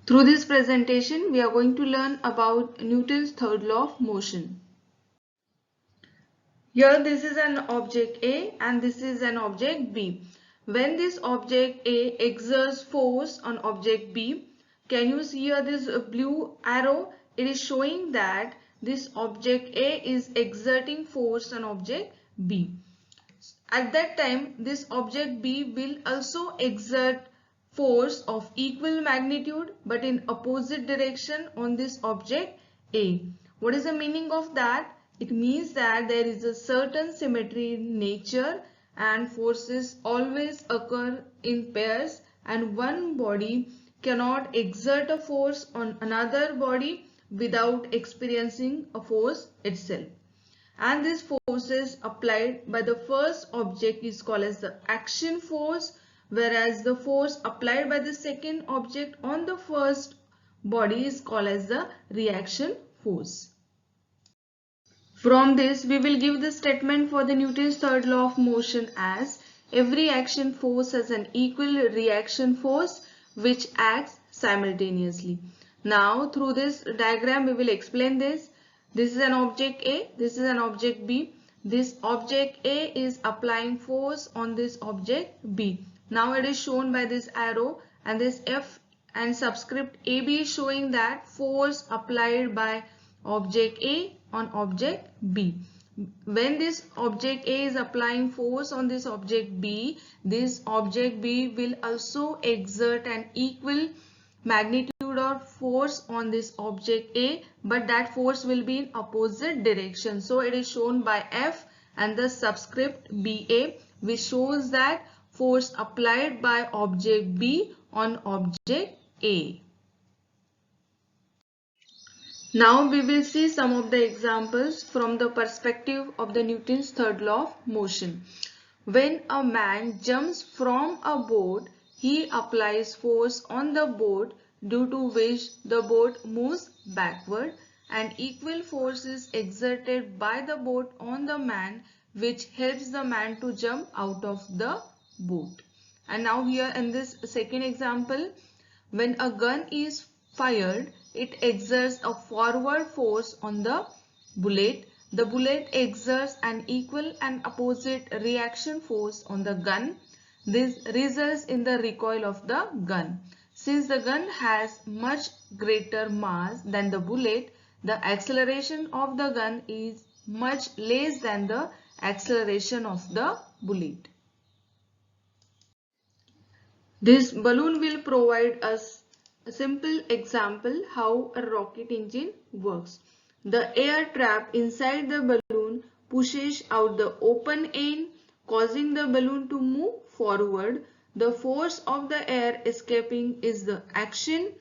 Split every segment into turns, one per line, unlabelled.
Through this presentation, we are going to learn about Newton's third law of motion. Here this is an object A and this is an object B. When this object A exerts force on object B, can you see here this blue arrow? It is showing that this object A is exerting force on object B. At that time, this object B will also exert force of equal magnitude but in opposite direction on this object A. What is the meaning of that? It means that there is a certain symmetry in nature and forces always occur in pairs, and one body cannot exert a force on another body without experiencing a force itself. And this forces applied by the first object is called as the action force, whereas the force applied by the second object on the first body is called as the reaction force. From this, we will give the statement for the Newton's third law of motion as every action force has an equal reaction force which acts simultaneously. Now, through this diagram, we will explain this. This is an object A, this is an object B. This object A is applying force on this object B. Now it is shown by this arrow, and this F and subscript AB is showing that force applied by object A on object B. When this object A is applying force on this object B will also exert an equal magnitude or force on this object A, but that force will be in opposite direction. So it is shown by F and the subscript BA, which shows that force applied by object B on object A. Now we will see some of the examples from the perspective of the Newton's third law of motion. When a man jumps from a boat, he applies force on the boat, due to which the boat moves backward, and equal force is exerted by the boat on the man, which helps the man to jump out of the boat. And now here in this second example, when a gun is fired, it exerts a forward force on the bullet. The bullet exerts an equal and opposite reaction force on the gun. This results in the recoil of the gun. Since the gun has much greater mass than the bullet, the acceleration of the gun is much less than the acceleration of the bullet. This balloon will provide us a simple example how a rocket engine works. The air trapped inside the balloon pushes out the open end, causing the balloon to move forward. The force of the air escaping is the action,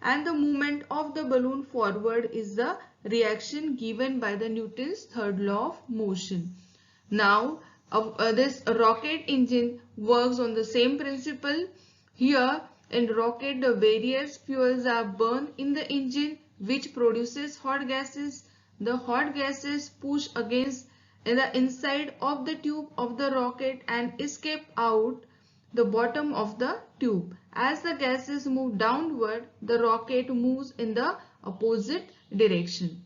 and the movement of the balloon forward is the reaction given by the Newton's third law of motion. Now, this rocket engine works on the same principle. Here in rocket, the various fuels are burned in the engine, which produces hot gases. The hot gases push against the inside of the tube of the rocket and escape out the bottom of the tube. As the gases move downward, the rocket moves in the opposite direction.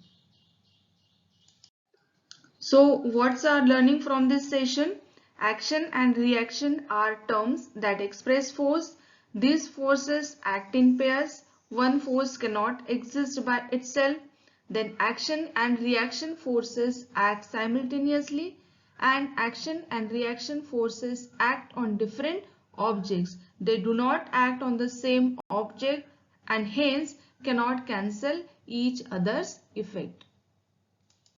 So what's our learning from this session? Action and reaction are terms that express force. These forces act in pairs. One force cannot exist by itself. Then action and reaction forces act simultaneously, and action and reaction forces act on different objects. They do not act on the same object and hence cannot cancel each other's effect.